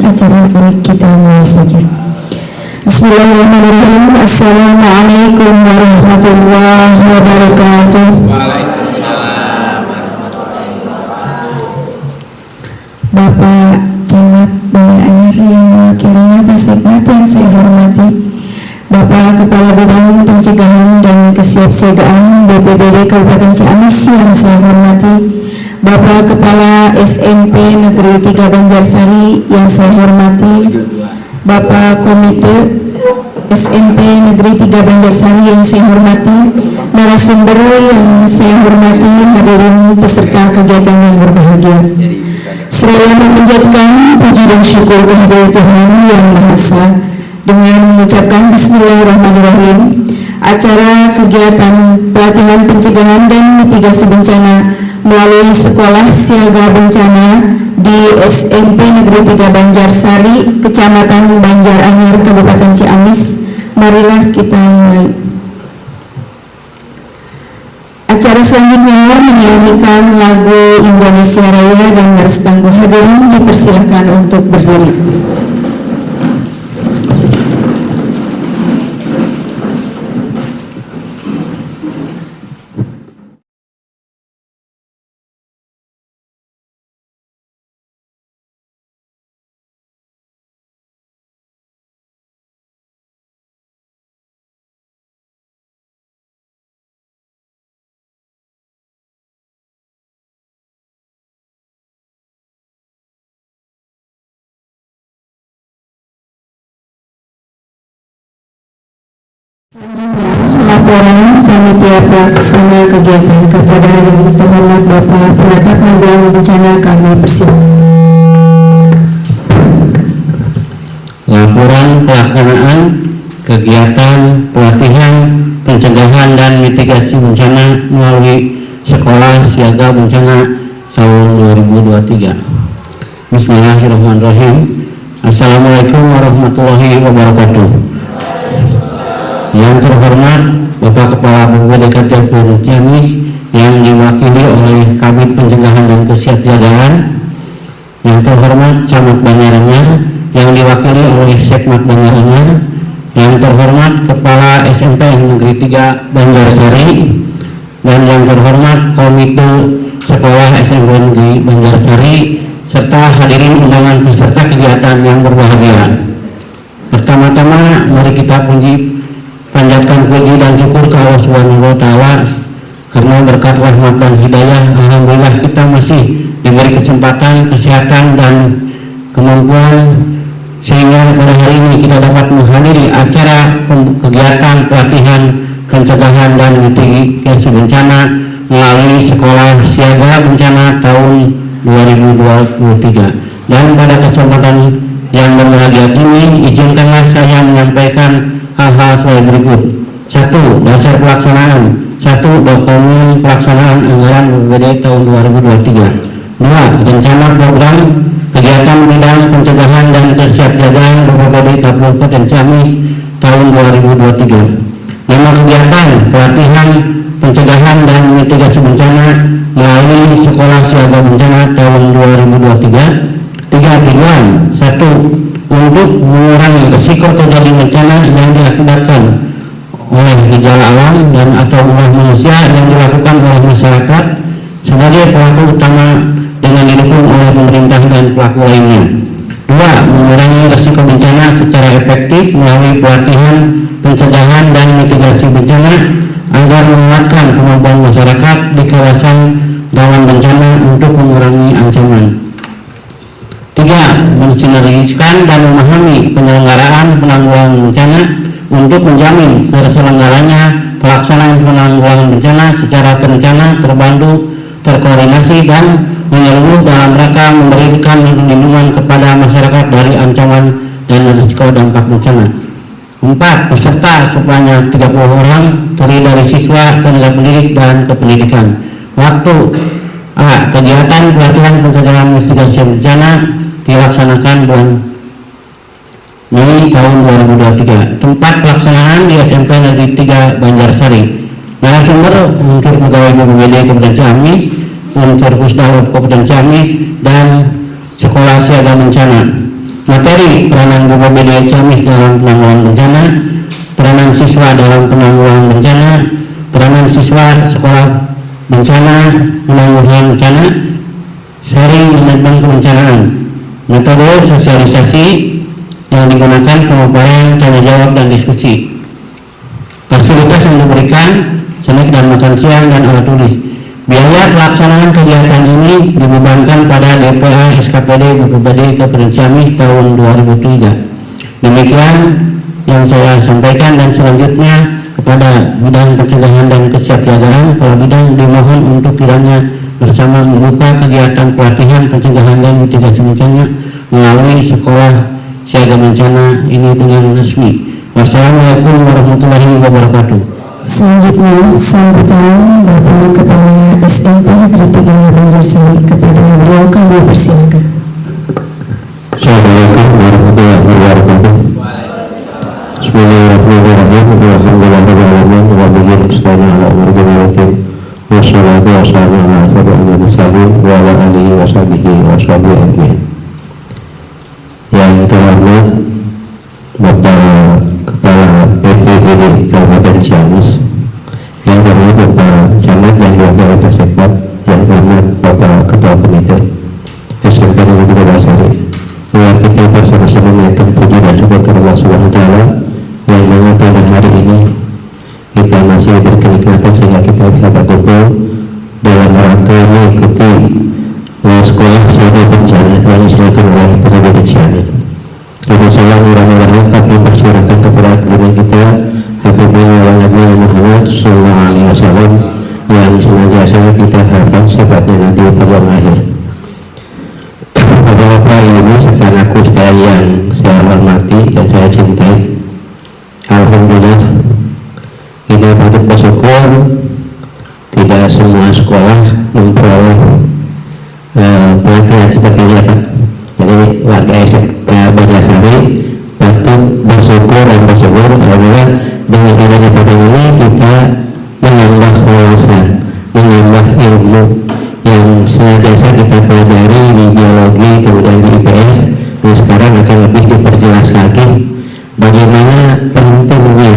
acara ini kita mulai saja. Bismillahirrahmanirrahim. Assalamualaikum warahmatullahi wabarakatuh. Bapak Camat Banjar Anyar yang mewakilinya Pak Sekmat yang saya hormati, Bapak Kepala Bidang Pencegahan dan Kesiapsiagaan BPBD Kabupaten Ciamis yang saya hormati, Bapak Kepala SMP Negeri 3 Banjarsari yang saya hormati, Bapak Komite SMP Negeri 3 Banjarsari yang saya hormati, narasumber yang saya hormati, hadirin peserta kegiatan yang berbahagia. Seraya memanjatkan puji dan syukur kehadirat Tuhan Yang Maha Esa dengan mengucapkan Bismillahirrahmanirrahim. Acara kegiatan pelatihan pencegahan dan mitigasi bencana melalui Sekolah Siaga Bencana di SMP Negeri 3 Banjarsari, Kecamatan Banjar Anyar, Kabupaten Ciamis. Marilah kita mulai. Acara selanjutnya menyanyikan lagu Indonesia Raya dan Baris Tangguh. Hadirin dipersilakan untuk berdiri. Laporan panitia pelaksana kegiatan kepada yang terhormat Bapak Penatap Penanggulangan Bencana kami persilakan. Laporan pelaksanaan kegiatan pelatihan pencegahan dan mitigasi bencana melalui Sekolah Siaga Bencana tahun 2023. Bismillahirrahmanirrahim. Assalamualaikum warahmatullahi wabarakatuh. Yang terhormat Bapak Kepala BPBD Kabupaten Ciamis yang diwakili oleh Kabid Pencegahan dan Kesiapsiagaan, yang terhormat Camat Banjar Anyar yang diwakili oleh Sekmat Banjar Anyar, yang terhormat Kepala SMP Negeri 3 Banjarsari, dan yang terhormat Komite Sekolah SMP Negeri Banjarsari, serta hadirin undangan peserta kegiatan yang berbahagia. Pertama-tama mari kita panjatkan puji dan syukur ke Allah Subhanahu wa Ta'ala karena berkat rahmat dan hidayah, alhamdulillah kita masih diberi kesempatan, kesehatan dan kemampuan sehingga pada hari ini kita dapat menghadiri acara kegiatan pelatihan pencegahan dan mitigasi bencana melalui Sekolah Siaga Bencana tahun 2023. Dan pada kesempatan yang berbahagia ini izinkanlah saya menyampaikan hal-hal sebagai berikut. 1. Dasar pelaksanaan. 1. Dokumen pelaksanaan anggaran BPBD tahun 2023. 2. Rencana program kegiatan bidang pencegahan dan kesiapsiagaan BPBD Kabupaten Ciamis tahun 2023. 5. Kegiatan pelatihan pencegahan dan mitigasi bencana melalui Sekolah Siaga Bencana tahun 2023. 3. Tujuan. 1. Untuk mengurangi risiko terjadi bencana yang diakibatkan oleh gejala alam dan atau ulah manusia yang dilakukan oleh masyarakat sebagai pelaku utama dengan didukung oleh pemerintah dan pelaku lainnya. 2. Mengurangi risiko bencana secara efektif melalui pelatihan pencegahan dan mitigasi bencana agar menguatkan kemampuan masyarakat di kawasan rawan bencana untuk mengurangi ancaman. 3. Mensinergiskan dan memahami penyelenggaraan penanggulangan bencana untuk menjamin terselenggaranya pelaksanaan penanggulangan bencana secara terencana, terbantu, terkoordinasi, dan menyeluruh dalam rangka memberikan perlindungan kepada masyarakat dari ancaman dan risiko dampak bencana. 4. Peserta sebanyak 30 orang terdiri dari siswa, tenaga pendidik, dan kependidikan. Waktu A. Kegiatan pelatihan pencegahan mitigasi bencana dilaksanakan bulan Mei tahun 2023. Tempat pelaksanaan di SMP Negeri 3 Banjarsari. Narasumber unsur pegawai BPBD Kabupaten Ciamis, unsur Pusdalop Kabupaten Ciamis, dan Sekolah Siaga Bencana. Materi peranan BPBD Ciamis dalam penanggulangan bencana, peranan siswa dalam penanggulangan bencana, peranan siswa sekolah bencana penanggulangan bencana, sharing manajemen kebencanaan, metode sosialisasi yang digunakan, pemaparan, tanya jawab dan diskusi. Fasilitas yang diberikan, snack dan makan siang dan alat tulis. Biaya pelaksanaan kegiatan ini dibebankan pada DPA SKPD BPBD Kabupaten Ciamis tahun 2003. Demikian yang saya sampaikan, dan selanjutnya kepada bidang pencegahan dan kesiapsiagaan, kepala bidang dimohon untuk kiranya bersama membuka kegiatan pelatihan pencegahan dan mitigasi bencana melalui sekolah siaga bencana ini dengan resmi. Wassalamualaikum warahmatullahi wabarakatuh. Selanjutnya, sambutan Bapak Kepala SMP Negeri 3 Banjarsari. Kepada beliau kami persilakan. Assalamualaikum warahmatullahi wabarakatuh. Bismillahirrahmanirrahim. Alhamdulillahirrahmanirrahim. Wa bihi nasta'inu ala umuri dunya waddin. Wassalatu wassalamu ala asyrofil mursalin wa ala alihi wa sahbihi ajmain. Yang terhormat Bapak Kepala BPBD Kabupaten Ciamis, yang terhormat Bapak Camat dan Wakil Ketua Sekmat, yang terhormat Bapak Ketua Komite SMP Negeri 3 Banjarsari. Mari kita bersama-sama menaikkan puji dan syukur kepada Allah Subhanahu wa Ta'ala, yang mana pada hari ini kita masih berkenikmatan sehingga kita bisa berkumpul dalam rangka mengikuti sekolah siaga bencana yang diselenggarakan oleh BPBD Ciamis. Insyaallah mudah-mudahan tak mempersilahkan kepada junjungan kita Habib Nabi Muhammad Sallallahu Alaihi Wasallam yang senantiasa kita harapkan sifatnya nanti pada akhir. Bapak Ibu sekalian sekalian yang saya hormati dan saya cintai, alhamdulillah kita patut bersyukur tidak semua sekolah memperoleh pelatihan seperti ini, Pak. Jadi warga Banjarsari patut bersyukur dan bersyukur alhamdulillah dengan adanya pelatihan ini kita menambah wawasan, menambah ilmu yang senantiasa kita pelajari di biologi, kemudian di IPS, dan sekarang akan lebih diperjelas lagi bagaimana pentingnya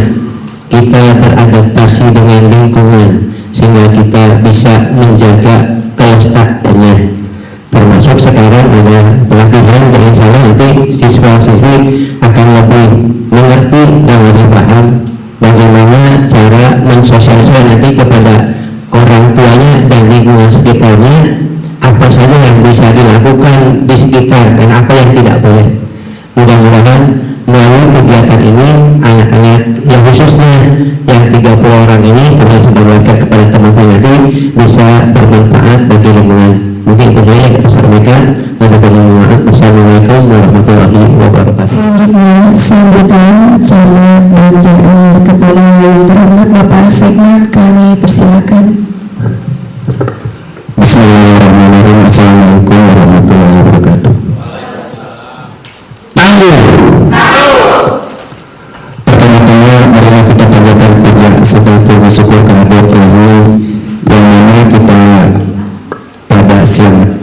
kita beradaptasi dengan lingkungan sehingga kita bisa menjaga kelestariannya. Termasuk sekarang ada pelatihan yang insya Allah nanti siswa-siswi akan lebih mengerti dan lebih paham bagaimana cara mensosialisasikan nanti kepada orang tuanya dan lingkungan sekitarnya apa saja yang bisa dilakukan di sekitar dan apa yang tidak boleh. Mudah-mudahan melalui kegiatan ini anak-anak yang khususnya yang 30 orang ini kemudian sebarkan kepada teman-teman nanti bisa bermanfaat bagi lingkungan. Mungkin itu saja yang saya sampaikan. Wassalamualaikum warahmatullahi wabarakatuh. Selanjutnya, sambutan Camat Banjar kepada yang terhormat Bapak Sekmat, kami persilakan. Bismillahirrahmanirrahim. Assalamualaikum warahmatullahi wabarakatuh. Pertama-tama marilah kita panjatkan puja serta puji syukur kehadirat Allah yang mana kita pada siang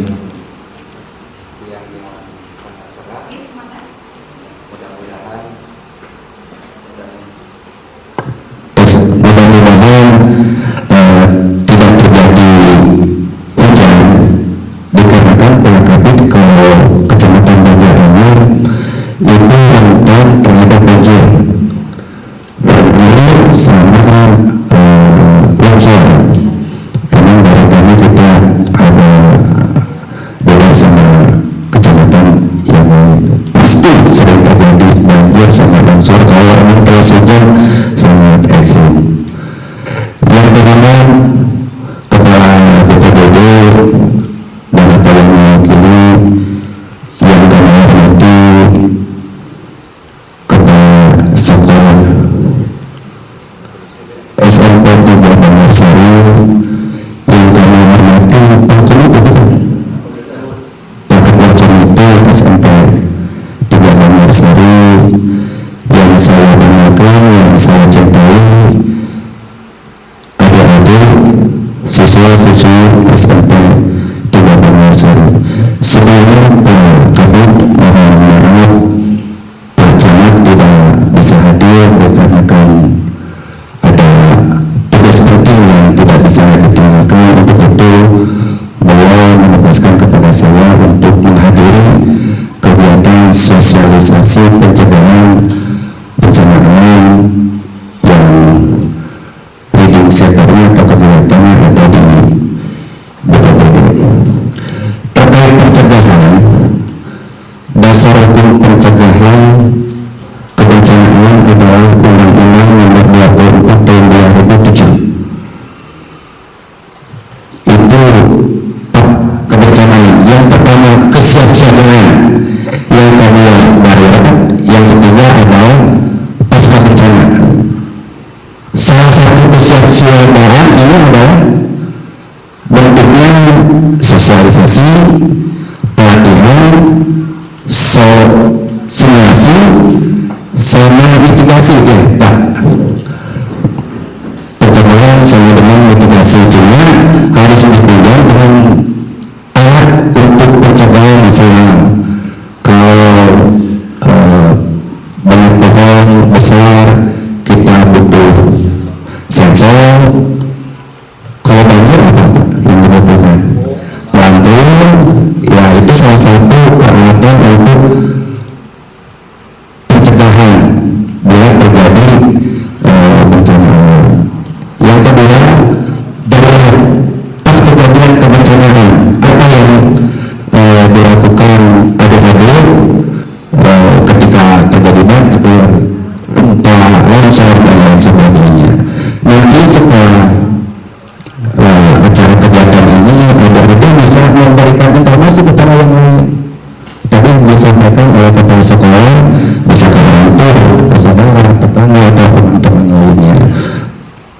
mudah-mudahan tidak terjadi hujan dikarenakan Polkabid ke Kecamatan Banjaranyar itu rentan terhadap banjir sama longsor. Karena barangkali kita ada beda sama kecamatan yang pasti sering terjadi banjir sama longsor kalau memang terus hujan sangat ekstrim. Yang pertama, Kepala BPBD dan apa yang mewakili yang kami hormati Kepala Sekolah SMP 3 Banjarsari, yang kami hormati Pak Komite, Pak Ketua Komite SMP 3 Banjarsari, yang saya banggakan, yang saya cintai, adik-adik siswa-siswi SMP 3 Banjarsari. Sebelumnya Pak Kabid mohon maaf dikarenakan ada tugas penting yang tidak bisa ditinggalkan. Untuk itu beliau menugaskan kepada saya untuk menghadiri kegiatan sosialisasi pencegahan bencana alam yang leading sectornya atau kegiatannya ada di BPBD. Terkait pencegahan, dasar hukum pencegahan kebencanaan adalah Undang-Undang Nomor 24 Tahun 2007. Itu kebencanaan. Yang pertama kesiapsiagaan, yang kedua darurat, yang ketiga adalah pasca bencana. Salah satu kesiapsiagaan ini adalah bentuknya sosialisasi, pelatihan, simulasi, sama mitigasi ya Pak. Pencegahan sama dengan mitigasi, cuma harus ditunjang dengan alat untuk pencegahan. Misalnya kalau banyak pohon besar kita butuh sensor. Kalau banjir apa Pak yang dibutuhkan? Pelantur, ya itu salah satu peralatan untuk pencegahan bila terjadi bencana. Yang kedua, darurat. Pas kejadian kebencanaan, apa yang dilakukan adik-adik ketika terjadi banjir, gempa, longsor dan lain sebagainya. Nanti setelah acara kegiatan ini adik-adik bisa memberikan informasi kepada yang lain. Tadi yang disampaikan oleh kepala sekolah bisa ke orang tua, ke saudara, tetangga atau teman-teman lainnya.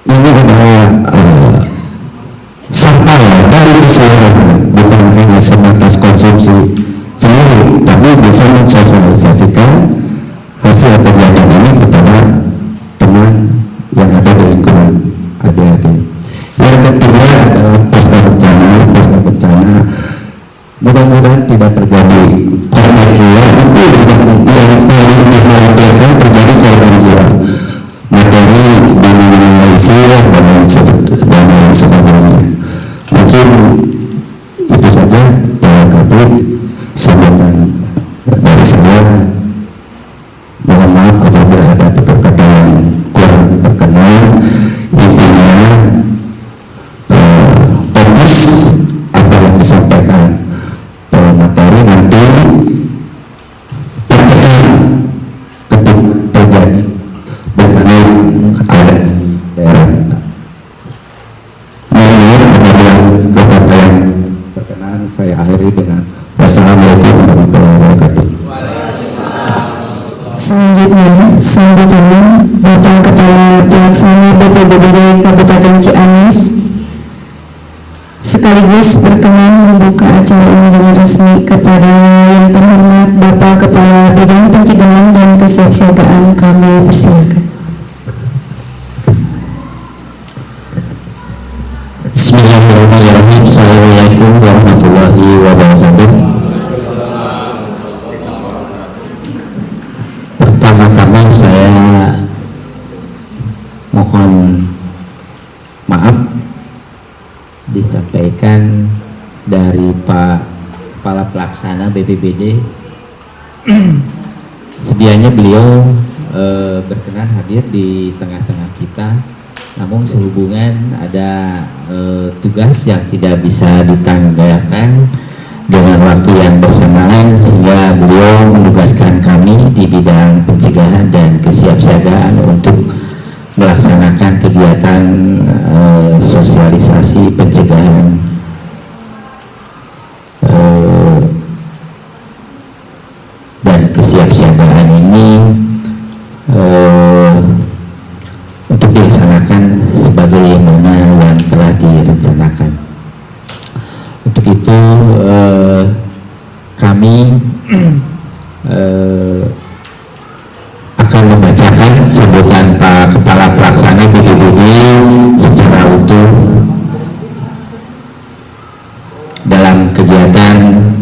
Ini adalah sampah dari keseluruhan, bukan hanya sebatas konsumsi sendiri, tapi bisa mensosialisasikan hasil kegiatan ini kepada teman yang ada di lingkungan adik-adik. Yang ketiga adalah pasca bencana. Mudah-mudahan tidak terjadi korban jiwa. Itu yang paling dikhawatirkan, terjadi korban jiwa, materi diminimalisir dan lain sebagainya. Mungkin itu saja Pak Kabid sambutan dari saya. Mohon maaf apabila ada kata yang kurang berkenan. Intinya fokus apa yang disampaikan materi nanti praktekkan ketika terjadi bencana ada di daerah kita. Mohon maaf apabila kata yang berkenan. Saya akhiri dengan wassalamualaikum warahmatullahi wabarakatuh. Selanjutnya, sambutan Bapak Kepala Pelaksana BPBD Kabupaten Ciamis sekaligus berkenan membuka acara ini dengan resmi. Kepada yang terhormat Bapak Kepala Bidang Pencegahan dan Kesiapsiagaan, kami persilakan. Bismillahirrahmanirrahim. Assalamualaikum warahmatullahi wabarakatuh. Pertama-tama saya mohon maaf disampaikan dari Pak Kepala Pelaksana BPBD. Sedianya beliau berkenan hadir di tengah-tengah kita, namun sehubungan ada tugas yang tidak bisa ditanggalkan dengan waktu yang bersamaan, sehingga beliau menugaskan kami di bidang pencegahan dan kesiapsiagaan untuk melaksanakan kegiatan sosialisasi pencegahan dan kesiapsiagaan ini untuk dilaksanakan sebagaimana yang telah direncanakan. Untuk itu kami akan membacakan sambutan Pak Kepala Pelaksana BPBD secara utuh dalam kegiatan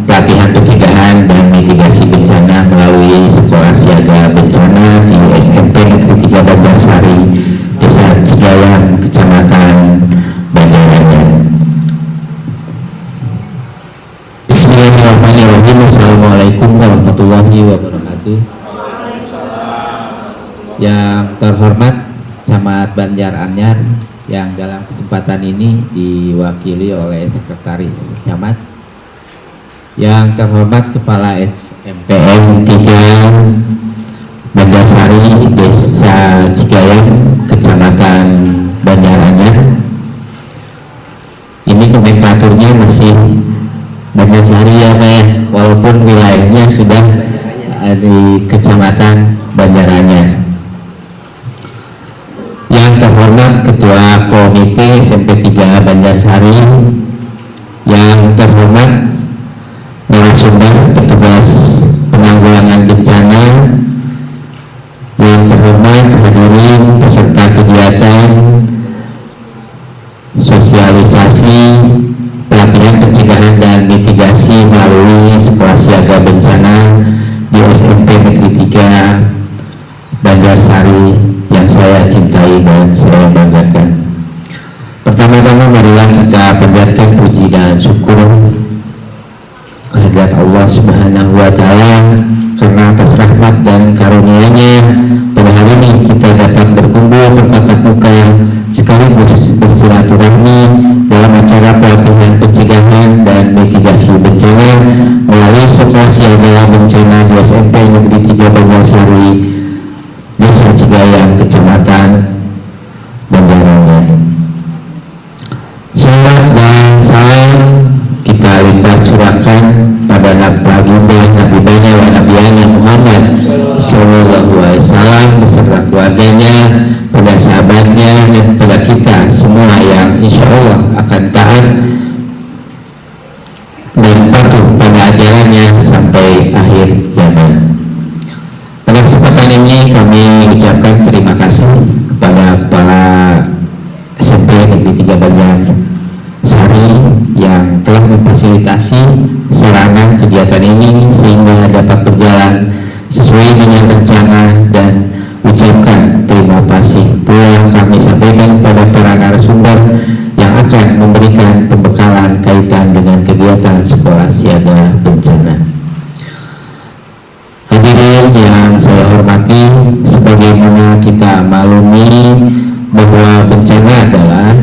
pelatihan pencegahan dan mitigasi bencana melalui Sekolah Siaga Bencana Yang terhormat Camat Banjaranyar yang dalam kesempatan ini diwakili oleh Sekretaris Camat, yang terhormat Kepala SMPN 3 Banjarsari Desa Cigayam, Kecamatan Banjaranyar. Ini nomenklaturnya masih Banjarsari ya Pak ya, walaupun wilayahnya sudah di Kecamatan Banjaranyar. Yang terhormat Ketua Komite SMP 3 Banjarsari, yang terhormat narasumber petugas penanggulangan bencana, yang terhormat hadirin peserta kegiatan sosialisasi pelatihan pencegahan dan mitigasi melalui sekolah siaga bencana di SMP Negeri 3 Banjarsari yang saya cintai dan saya banggakan. Pertama-tama marilah kita panjatkan puji dan syukur kehadirat Allah Subhanahu wa Ta'ala karena atas rahmat dan karunia-Nya pada hari ini kita dapat berkumpul bertatap muka sekaligus bersilaturahmi dalam acara pelatihan pencegahan dan mitigasi bencana melalui sekolah siaga bencana di SMP Negeri 3 Banjarsari Desa Cigayam, Kecamatan Banjaranyar. Salawat dan salam kita limpah curahkan pada baginda Nabi Bani wa Nabiyana Muhammad Sallallahu Alaihi Wasallam beserta keluarganya, pada sahabatnya, dan pada kita semua yang insya Allah akan taat dan patuh pada ajarannya sampai akhir zaman. Pada kesempatan ini kami ucapkan terima kasih kepada Kepala SMP Negeri 3 Banjarsari yang telah memfasilitasi sarana kegiatan ini sehingga dapat berjalan sesuai dengan rencana, dan ucapkan terima kasih pula kami sampaikan pada para narasumber yang akan memberikan pembekalan kaitan dengan kegiatan sekolah siaga bencana. Hadirin yang saya hormati, sebagaimana kita maklumi bahwa bencana adalah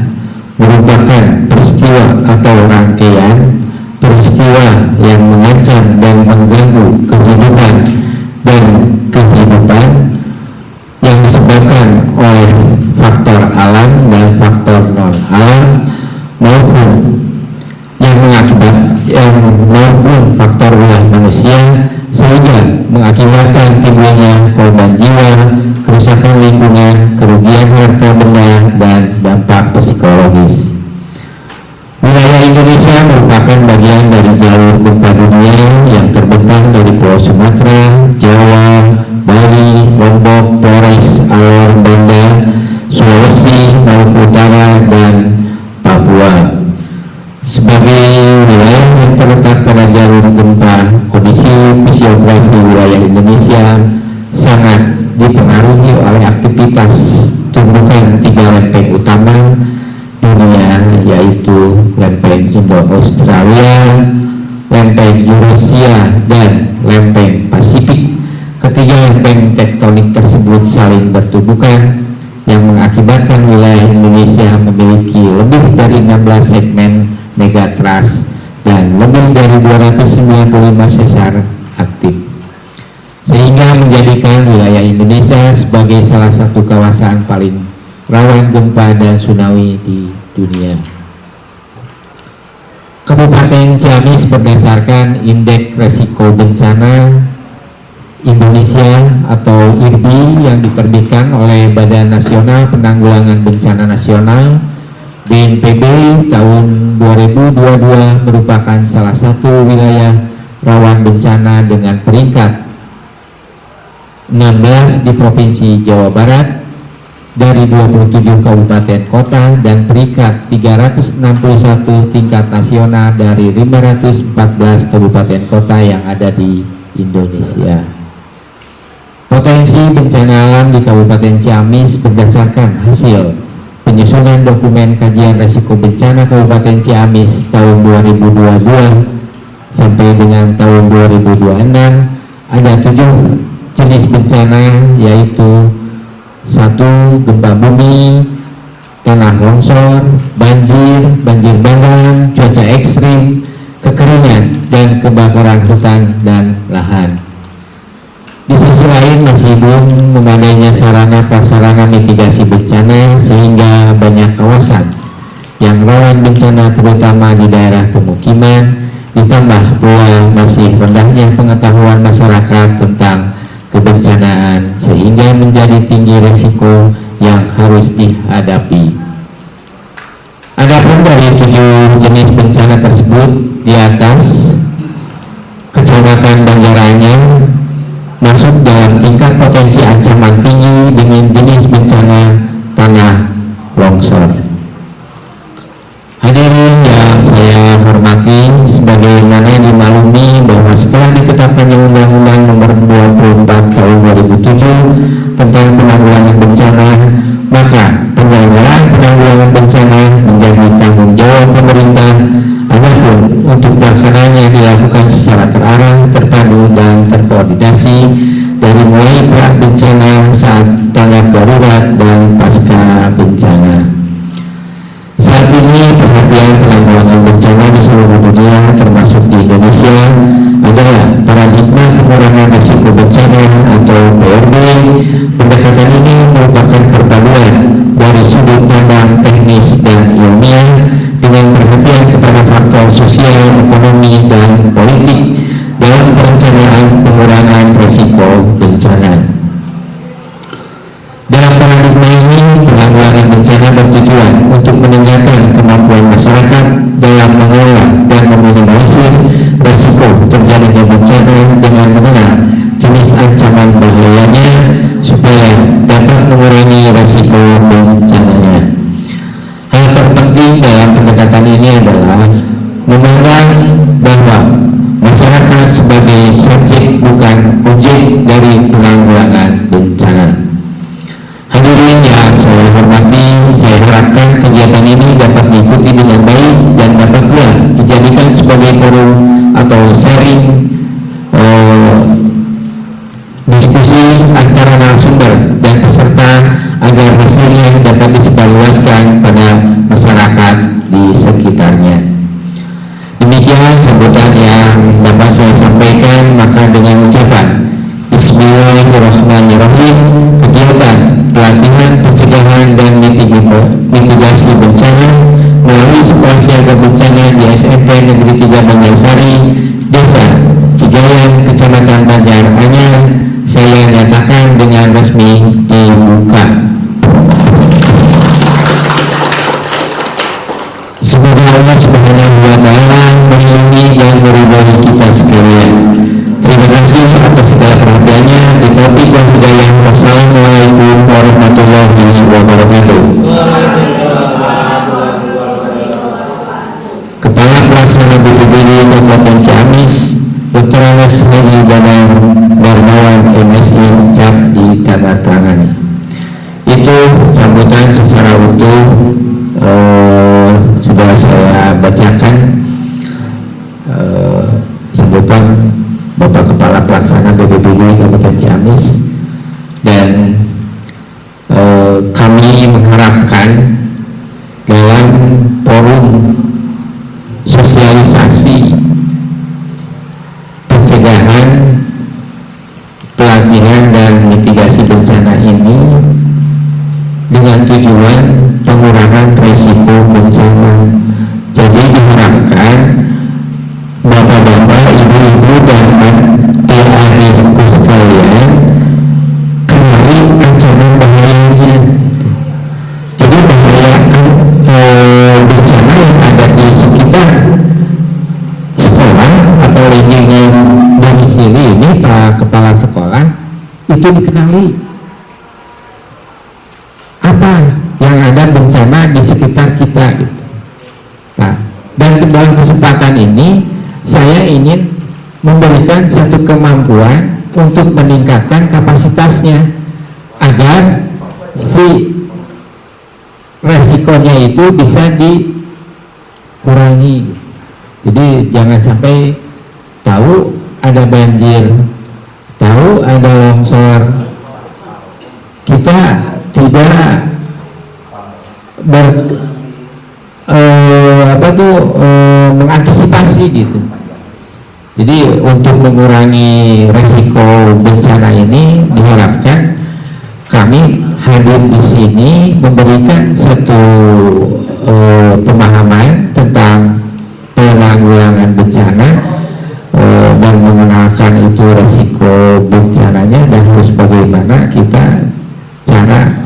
merupakan peristiwa atau rangkaian peristiwa yang mengancam dan mengganggu kehidupan yang disebabkan oleh faktor alam dan faktor non alam maupun maupun faktor ulah manusia, sehingga mengakibatkan timbulnya korban jiwa, kerusakan lingkungan, kerugian harta benda, dan dampak psikologis. Wilayah Indonesia merupakan bagian dari jalur gempa dunia yang terbentang dari Pulau Sumatera, Jawa, Bali, Lombok, Flores, Alor, Banda, Sulawesi, Maluku Utara, dan Papua. Sebagai wilayah yang terletak pada jalur gempa, kondisi fisiografi wilayah Indonesia sangat dipengaruhi oleh aktivitas tumbukan 3 lempeng utama dunia, yaitu lempeng Indo-Australia, lempeng Eurasia, dan lempeng Pasifik. Ketiga lempeng tektonik tersebut saling bertubukan yang mengakibatkan wilayah Indonesia memiliki lebih dari 16 segmen megatrust dan lebih dari 295 sesar aktif, sehingga menjadikan wilayah Indonesia sebagai salah satu kawasan paling rawan gempa dan tsunami di dunia. Kabupaten Ciamis berdasarkan Indeks Resiko Bencana Indonesia atau IRBI yang diterbitkan oleh Badan Nasional Penanggulangan Bencana Nasional BNPB tahun 2022 merupakan salah satu wilayah rawan bencana dengan peringkat 16 di Provinsi Jawa Barat dari 27 kabupaten kota dan peringkat 361 tingkat nasional dari 514 kabupaten kota yang ada di Indonesia. Potensi bencana alam di Kabupaten Ciamis berdasarkan hasil penyusunan dokumen kajian risiko bencana Kabupaten Ciamis tahun 2022 sampai dengan tahun 2026 ada 7 jenis bencana, yaitu satu, gempa bumi, tanah longsor, banjir bandang, cuaca ekstrim, kekeringan, dan kebakaran hutan dan lahan. Di sisi lain masih belum memadainya sarana prasarana mitigasi bencana sehingga banyak kawasan yang rawan bencana terutama di daerah pemukiman, ditambah pula masih rendahnya pengetahuan masyarakat tentang kebencanaan sehingga menjadi tinggi risiko yang harus dihadapi. Adapun dari 7 jenis bencana tersebut di atas, Kecamatan Banjaranyar masuk dalam tingkat potensi ancaman tinggi dengan jenis bencana tanah longsor. Hadirin yang saya hormati, sebagaimana dimaklumi bahwa setelah ditetapkannya Undang-Undang Nomor 24 Tahun 2007 tentang penanggulangan bencana, maka penyelenggaraan penanggulangan bencana menjadi tanggung jawab pemerintah. Adapun untuk pelaksanaannya dilakukan secara terarah, terpadu, dan terkoordinasi dari mulai pra bencana, saat tanggap darurat, dan pasca bencana. Saat ini perhatian penanggulangan bencana di seluruh dunia termasuk di Indonesia adalah paradigma pengurangan risiko bencana atau PRB. Pendekatan ini merupakan perpaduan dari sudut pandang teknis dan ilmiah dengan perhatian kepada faktor sosial, ekonomi, dan politik dalam perencanaan pengurangan risiko bencana. Dalam paradigma ini, penanggulangan bencana bertujuan untuk meningkatkan kemampuan masyarakat dalam mengelola dan meminimalisir risiko terjadinya bencana dengan mengenal jenis ancaman bahayanya supaya dapat mengurangi risiko bencananya. Hal terpenting dalam pendekatan ini adalah memandang bahwa masyarakat sebagai subjek bukan objek dari penanggulangan bencana. Hadirin yang saya hormati, saya harapkan kegiatan ini dapat diikuti dengan baik dan dapat pula dijadikan sebagai forum atau sharing diskusi antara narasumber dan peserta agar hasilnya dapat disebarluaskan pada masyarakat di sekitarnya. Demikian sambutan yang dapat saya sampaikan, maka dengan ucapan Bismillahirrahmanirrahim, kegiatan pelatihan pencegahan dan mitigasi bencana melalui sekolah siaga bencana di SMP Negeri 3 Banjarsari, Desa Cigayam, Kecamatan Banjaranyar, saya nyatakan dengan resmi dibuka. Semoga Allah Subhanahu wa Ta'ala melindungi dan meridhoi kita sekalian. Terima kasih atas segala perhatiannya. Bitaufiq wal hidayah. Wassalamualaikum warahmatullahi wabarakatuh. Kepala Pelaksana BPBD Kabupaten Ciamis, Dr. Anas Haji Danang Darmawan MSI, cap ditandatangani. Itu sambutan secara utuh sudah saya bacakan sambutan Bapak Kepala Pelaksana BPBD Kabupaten Ciamis, dan kami mengharapkan dalam forum sosialisasi pencegahan, pelatihan, dan mitigasi bencana ini dengan tujuan pengurangan risiko bencana. Jadi diharapkan Bapak-bapak, ibu-ibu, dan adik-adikku sekalian kenali ancaman bahayanya. Jadi bahaya bencana yang ada di sekitar sekolah atau lingkungan domisili ini, Pak Kepala Sekolah, itu dikenali apa yang ada bencana di sekitar kita gitu. Nah, dan dalam kesempatan ini saya ingin memberikan satu kemampuan untuk meningkatkan kapasitasnya agar si resikonya itu bisa dikurangi. Jadi jangan sampai tahu ada banjir, tahu ada longsor, kita sudah mengantisipasi gitu. Jadi untuk mengurangi resiko bencana ini diharapkan kami hadir di sini memberikan satu pemahaman tentang penanggulangan bencana dan mengenalkan itu resiko bencananya dan harus bagaimana kita cara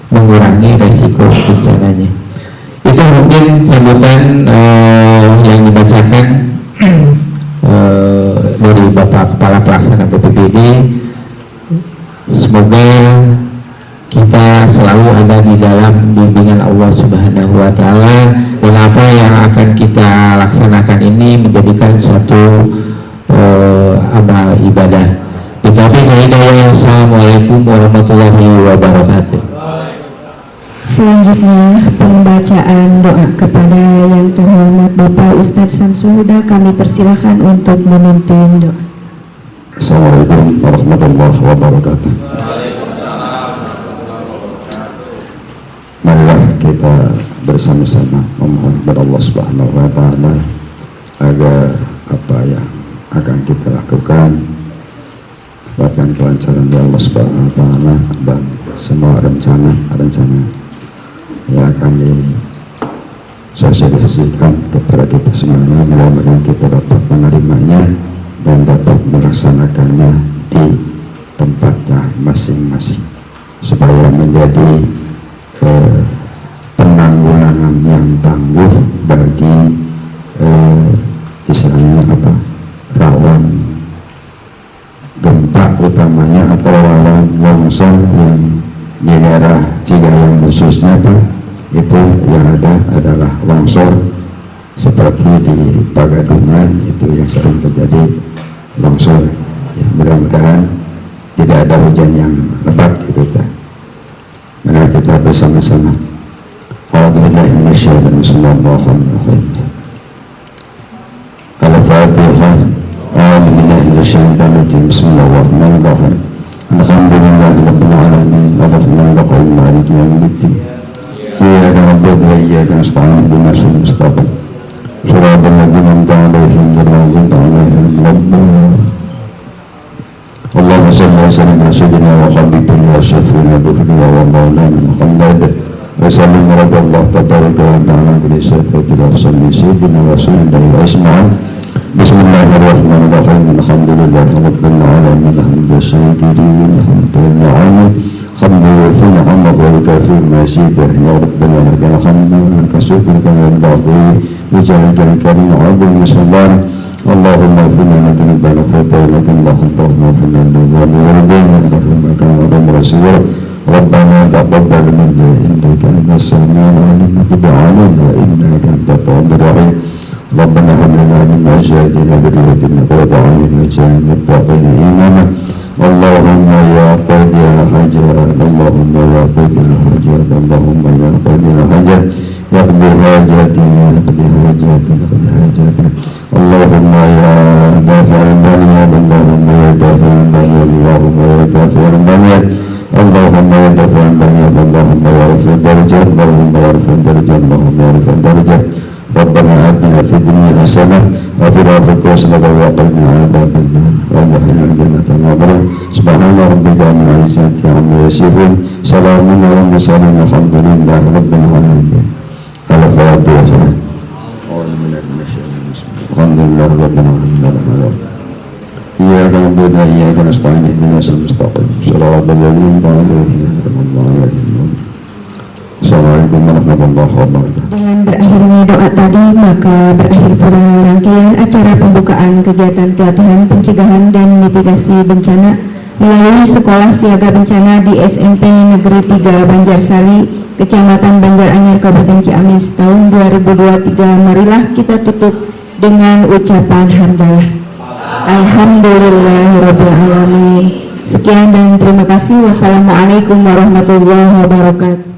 mengurangi resiko bencananya. Itu mungkin sambutan yang dibacakan dari Bapak Kepala Pelaksana BPBD. Semoga kita selalu ada di dalam bimbingan Allah Subhanahu wa Ta'ala, dan apa yang akan kita laksanakan ini menjadikan satu amal ibadah. Bitaufiq wal hidayah. Assalamualaikum warahmatullahi wabarakatuh. Selanjutnya pembacaan doa kepada yang terhormat Bapak Ustadz Samsul Huda, kami persilahkan untuk memimpin doa. Assalamualaikum warahmatullahi wabarakatuh. Marilah kita bersama-sama memohon kepada Allah Subhanahu wa Ta'ala agar apa yang akan kita lakukan dapatkan kelancaran dari Allah Subhanahu wa Ta'ala, dan semua rencana yang akan disosialisasikan kepada kita semuanya, mudah-mudahan kita dapat menerimanya dan dapat melaksanakannya di tempatnya masing-masing, supaya menjadi penanggulangan yang tangguh bagi istilahnya rawan gempa utamanya atau rawan longsor yang di daerah Cigayam khususnya itu yang ada adalah longsor seperti di Pagadungan itu yang sering terjadi longsor. Ya, mudah-mudahan tidak ada hujan yang lebat gitu Mari kita bersama-sama. A'udzubillahi minasyaitonir rajim. Al-Fatihah. A'udzubillahi minasyaitonir rajim. Bismillahirrahmanirrahim. Alhamdulillahirabbil alamin. Arrahmanir rahim. Maliki yaumiddin. Iyyaka na'budu wa iyyaka nasta'in. Ihdinas siratal mustaqim. Shiratal ladzina an'amta 'alaihim ghairil maghdubi 'alaihim waladdallin. Allahumma shalli ala sayyidina wa habibina wa syafiina dhufrina wa maulana Muhammad wa sallim radallahu tabaraka wa ta'ala kulli sayyidina wa sayyidina rasulillahi wa isma'an. Bismillahirrahmanirrahim. Alhamdulillahi rabbil alamin. Hamdan syakirin, hamdan na'amin, hamdan yufi ni'amahu wa yukafi mazidah. Ya Rabbana lakal hamdu wa laka syukru kama yanbaghi li jalalika karim 'azim sultanik. Allahumma ighfirna ma tanabbalu khata'ana Allahumma ighfirna wa liwalidayna innaka antal rasul. Rabbana taqabbal minna innaka antas samiul 'alim wa tub 'alaina innaka antat tawwabur rahim. Rabbana hab lana min azwajina dhurriyyatina qurrata a'yun waj'alna lil muttaqina imama. Allahumma ya qadiyal hajat, Allahumma ya qadiyal hajat, Allahumma ya qadiyal hajat, yaqdi hajatina, yaqdi hajatina, yaqdi hajatina. Allahumma ya dafi'al baliyat, Allahumma ya dafi'al baliyat, Allahumma ya dafi'al baliyat, Allahumma ya dafi'al baliyat, Allahumma ya rafi'ad darajat, Allahumma ya rafi'ad darajat, Allahumma ya rafi'ad darajat. Rabbana atina fid dunya hasanah wa fil akhirati hasanah wa qina adzaban nar wa adkhilna jannata ma'ruf. Subhana rabbika rabbil izzati amma yasifun, salamun alal mursalin, walhamdulillahi rabbil alamin. Al-Fatihah. Alhamdulillah rabbil alamin. Iyyaka na'budu wa iyyaka nasta'in. Ihdinas siratal mustaqim. Shiratal ladzina an'amta 'alaihim ghairil maghdubi 'alaihim. Assalamualaikum warahmatullahi wabarakatuh. Dengan berakhirnya doa tadi, maka berakhir pula rangkaian acara pembukaan kegiatan pelatihan pencegahan dan mitigasi bencana melalui Sekolah Siaga Bencana di SMP Negeri 3 Banjarsari, Kecamatan Banjaranyar, Kabupaten Ciamis tahun 2023. Marilah kita tutup dengan ucapan hamdalah. Alhamdulillahirabbil alamin. Sekian dan terima kasih. Wassalamualaikum warahmatullahi wabarakatuh.